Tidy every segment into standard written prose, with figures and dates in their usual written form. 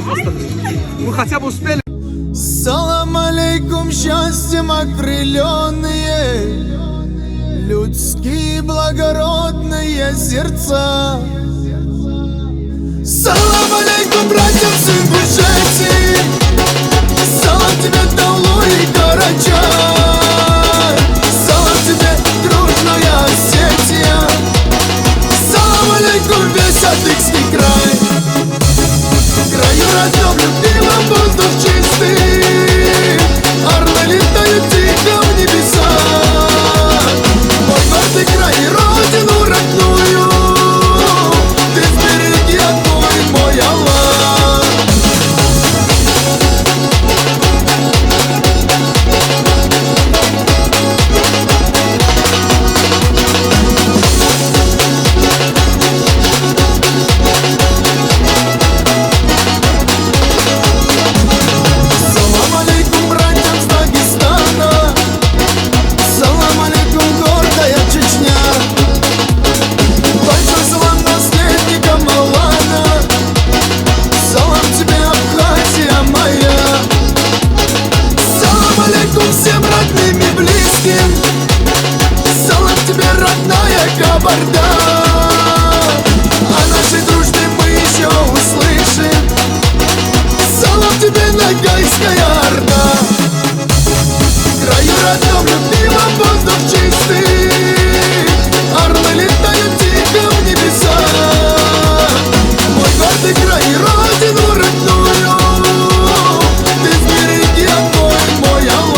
Мы хотя бы успели. Салам алейкум, счастьем окрыленные, людские благородные сердца. Салам алейкум, братьям, сын Буджети, салам тебе, Таулу и Карачар, салам тебе, дружная Осетия, салам алейкум, весь Адыгский край. Краю родном, любимом, воздух чистый, орлы летают тихо в небеса. Мой гордый край и родину родную ты сбереги, огонь мой Аллах. Всем родным и близким, салам тебе, родная Кабарда. О нашей дружбе мы еще услышим. Салам тебе, Ногайская Орда. Краю родном, любимом, воздух чистый, орлы летают тихо в небеса. Мой гордый край и родину родную ты сбереги, огонь мой Аллах.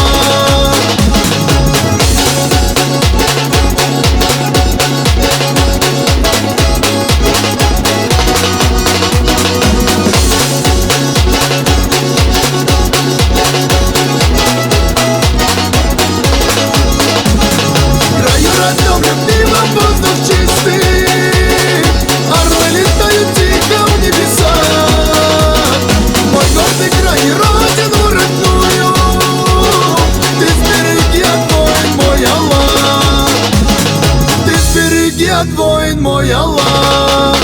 Воздух чистый, орлы летают тихо в небеса. Мой гордый край и родину родную ты сбереги, огонь мой Аллах. Ты сбереги, огонь мой Аллах.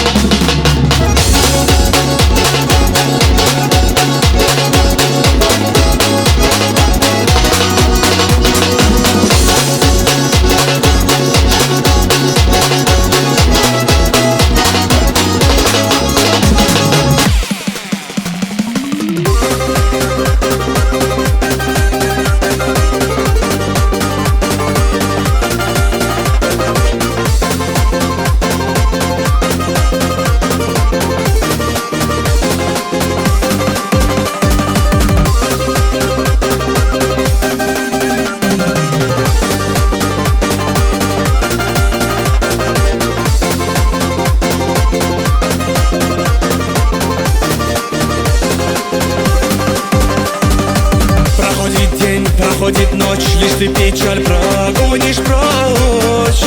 Проходит ночь, лишь ты печаль прогонишь прочь,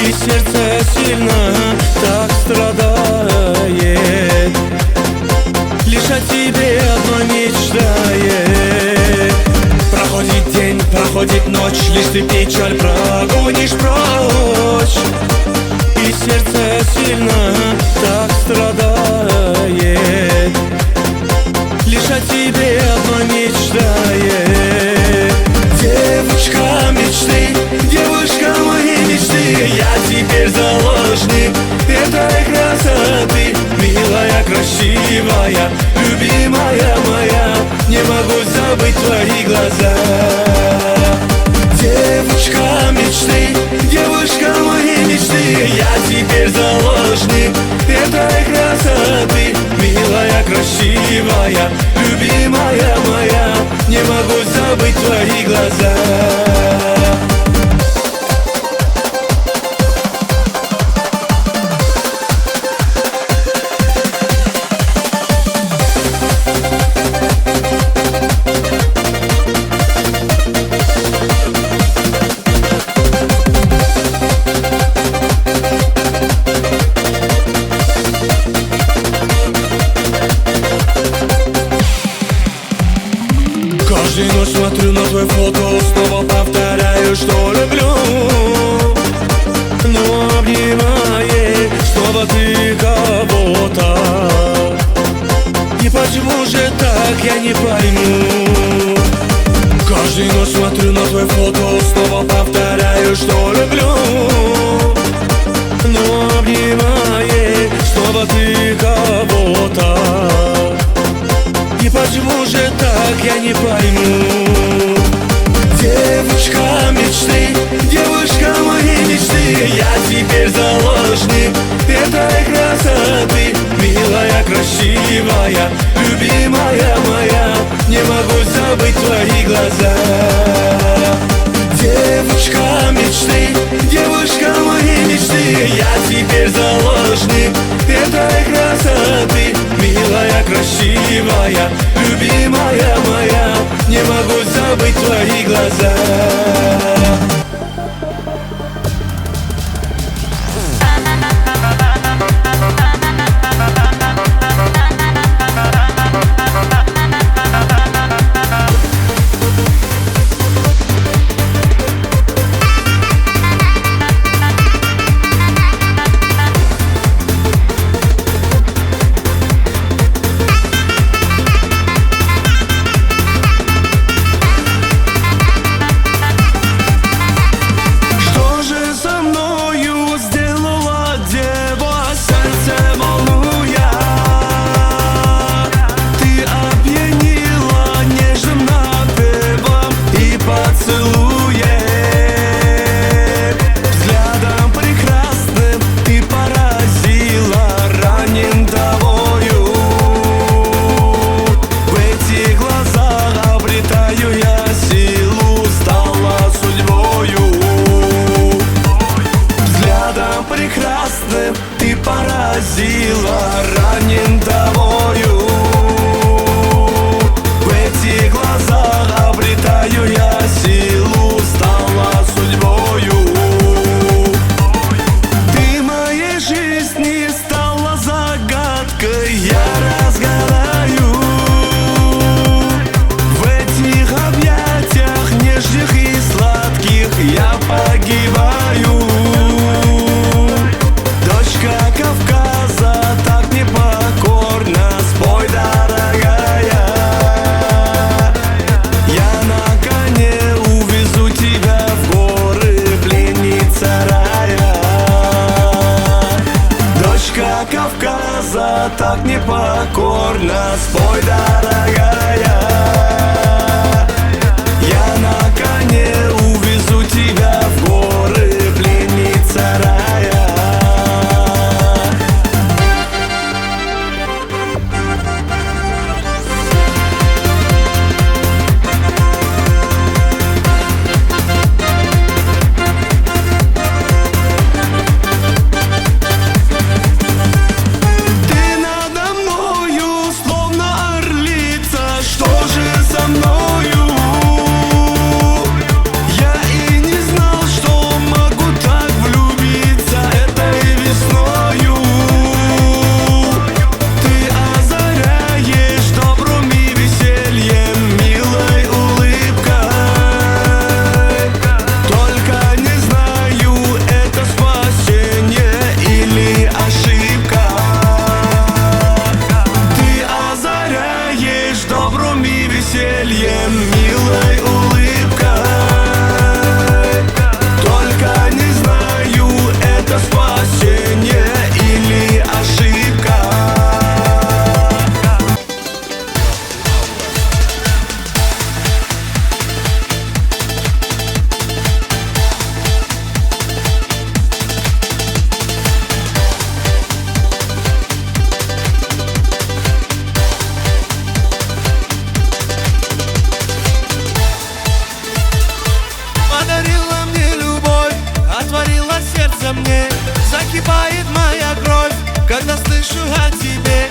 и сердце сильно так страдает, лишь о тебе одно мечтает. Проходит день, проходит ночь, лишь ты печаль прогонишь прочь, и сердце сильно так страдает, лишь о тебе одно мечтает. Девушка мечты, девушка моей мечты, я теперь заложник этой красоты. Милая, красивая, любимая моя, не могу забыть твои глаза. Девушка мечты, девушка моей мечты, я теперь заложник этой красоты. Милая, красивая, любимая моя, не могу забыть твои глаза. Каждую ночь смотрю на твое фото, снова повторяю. почему же так, я не пойму. Каждую ночь смотрю на твое фото, снова повторяю, что люблю. Но обнимает снова ты кого-то. И почему же так, я не пойму. Девушка мечты, девушка моей мечты, я теперь заложник этой красоты. Милая, красивая, любимая моя, не могу забыть твои глаза. Девушка мечты, девушка моей мечты, я теперь заложник этой красоты. Милая, красивая, любимая моя, не могу забыть твои глаза. Ты поразила, ранен тобою. В этих глазах обретаю я силу, стала судьбою. Ты моей жизни стала загадкой, я разгадаю. В этих объятиях нежных и сладких я погибаю. Кавказа так непокорна, спой, дорогая. Я на коне увезу тебя в горы, пленница рая. Дочка Кавказа так непокорна, спой, дорогая. Я на коне увезу тебя в горы, пленница рая. Милой улыбкой, только не знаю, это спасение или ошибка. Мне закипает моя кровь, когда слышу о тебе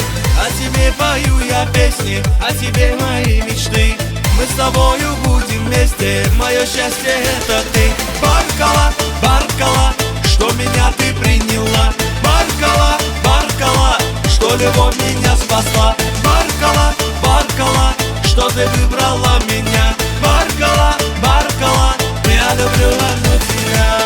пою я песни, о тебе мои мечты. Мы с тобою будем вместе, мое счастье это ты. Баркала, Баркала, что меня ты приняла. Баркала, Баркала, что любовь меня спасла. Баркала, Баркала, что ты выбрала меня. Баркала, Баркала, я люблю одну тебя.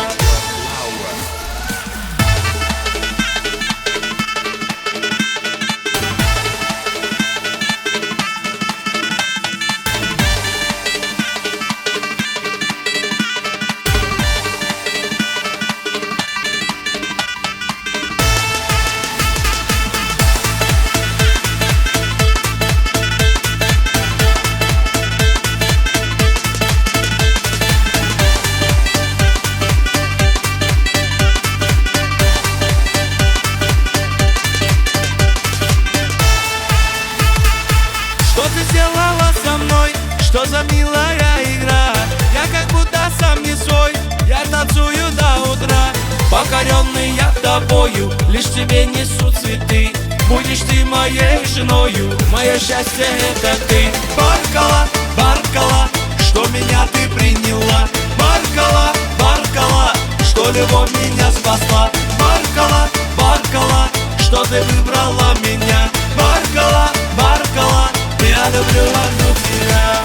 ты сделала со мной? Что за милая игра? Я как будто сам не свой, я танцую до утра. Покоренный я тобою, лишь тебе несу цветы. Будешь ты моей женою, мое счастье это ты. Баркала, Баркала, что меня ты приняла. Баркала, Баркала, что любовь меня спасла. Баркала, Баркала, что ты выбрала меня. Баркала, Баркала, я люблю одну тебя.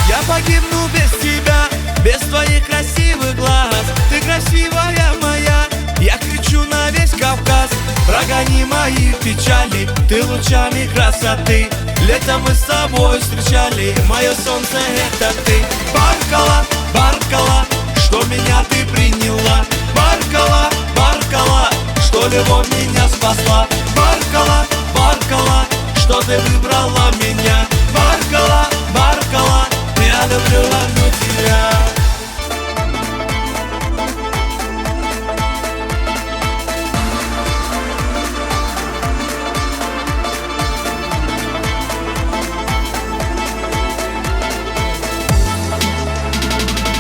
Я погибну без тебя, без твоих красивых глаз. Ты красивая моя, я кричу на весь Кавказ. Прогони мои печали, ты лучами красоты. Летом мы с тобой встречали, мое солнце это ты. Баркала, Баркала, что меня ты приняла. Баркала, Баркала, что любовь меня спасла. Баркала, Баркала, что ты выбрала меня. Баркала, Баркала, я люблю одну тебя.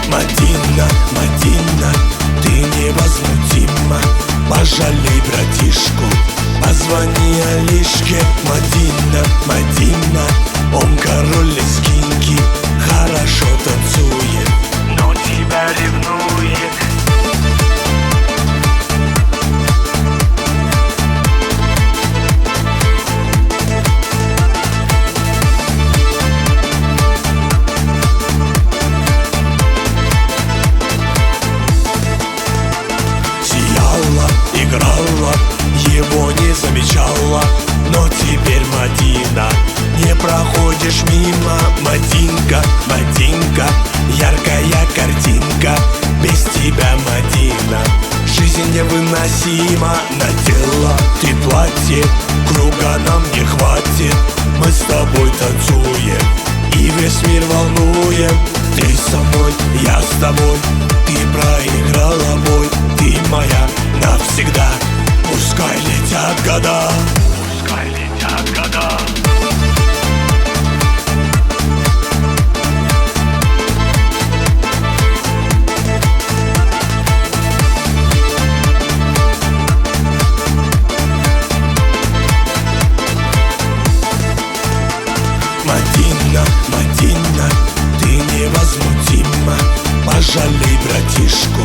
Мадина, Мадина, ты невозмутима. Пожалей братишку, позвони Алишке. Мадина, Мадина, он король лезгинки, хорошо танцует, но тебя ревнует. Играла, его не замечала, но теперь Мадина, не проходишь мимо. Мадинка, Мадинка, яркая картинка, без тебя, Мадина, жизнь невыносима. Надела ты платье, круга нам не хватит. Мы с тобой танцуем и весь мир волнуем. Ты со мной, я с тобой, ты проиграла бой. Ты моя навсегда, пускай летят года, пускай летят года. Мадина, Мадина, ты невозмутима. Пожалей братишку,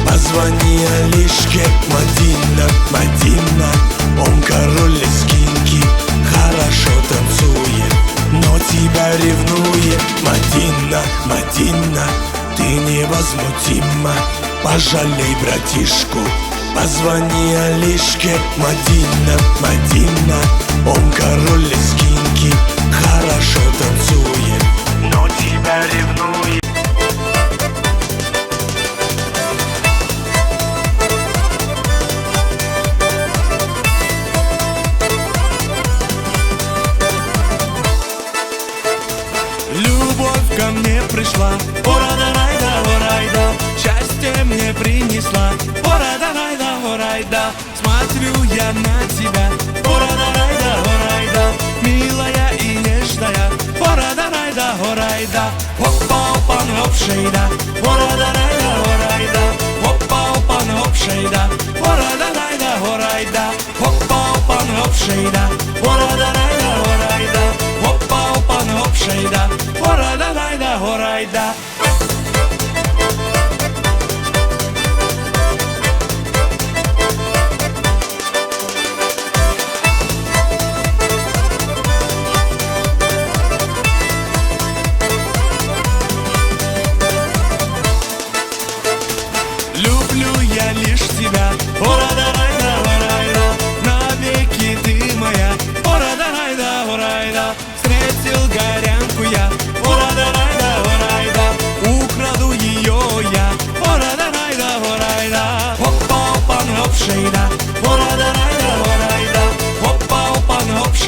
позвони Алишке. Мадина, Мадина, он король лезгинки, хорошо танцует, но тебя ревнует. Мадина, Мадина, ты невозмутима. Пожалей братишку, позвони Алишке. Мадина, Мадина, он король лезгинки, хорошо танцует, но тебя ревнует. Любовь ко мне пришла, ора-да-рай-да, ора-рай-да, счастье мне принесла, ора-да-рай-да, ора-рай-да. Смотрю я на тебя, ора-да-рай-да, ора-рай-да, милая и нежная, ора-да-рай-да, ора-рай-да. Опа-опан, оп-шейда, ора-да-рай-да, ора-рай-да, опа-опан, оп-шейда, ора-да-рай-да, ора-рай-да, опа-опан, оп-шейда, ора-да-рай-да, ора-рай-да, опа-опан, оп-шейда, ора-да-рай-да, ора-рай-да. Люблю я лишь тебя, ора-да-рай-да, ора-рай-да, навеки ты моя, ора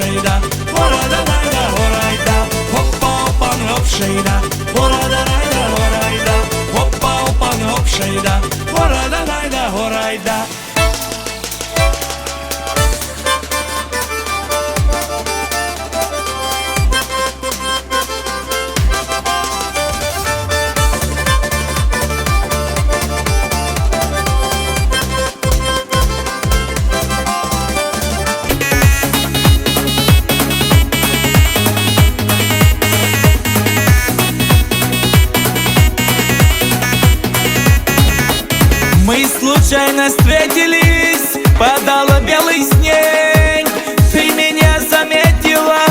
şeyda, orada rayda, orayda, hoppa hoppan hop şeyda, orada rayda, orayda, hoppa hoppan hop şeyda, orada rayda, orayda. Мы случайно встретились, падала белый снег. Ты меня заметила,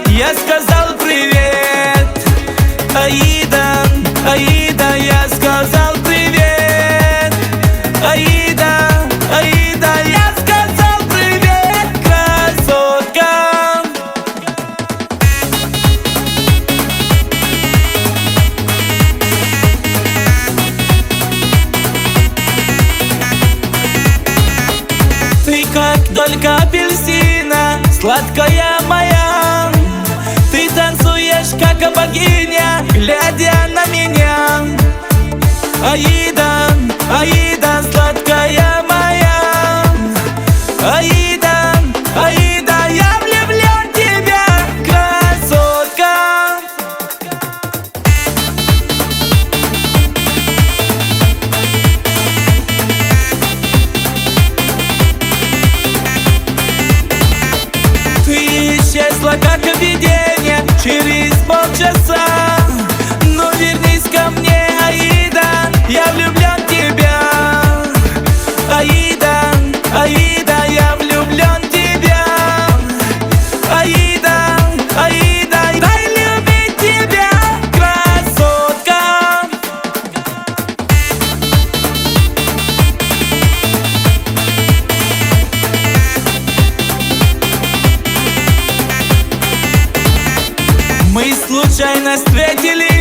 я сказал привет. Аида, Аида, я сказал привет. Аида, Аида, я сказал привет, красотка. Ты как долька апельсина, сладкая моя. Ты танцуешь, как богиня, глядя на меня. Аида, Аида, сладкая моя. Аида, Аида, я влюблен в тебя, красотка. Ты исчезла, как видение, через полчаса. Ну вернись ко мне, Аида, я влюблен в тебя. Аида, Аида, я влюблен в тебя. Аида, Аида, дай любить тебя, красотка. Мы случайно встретились,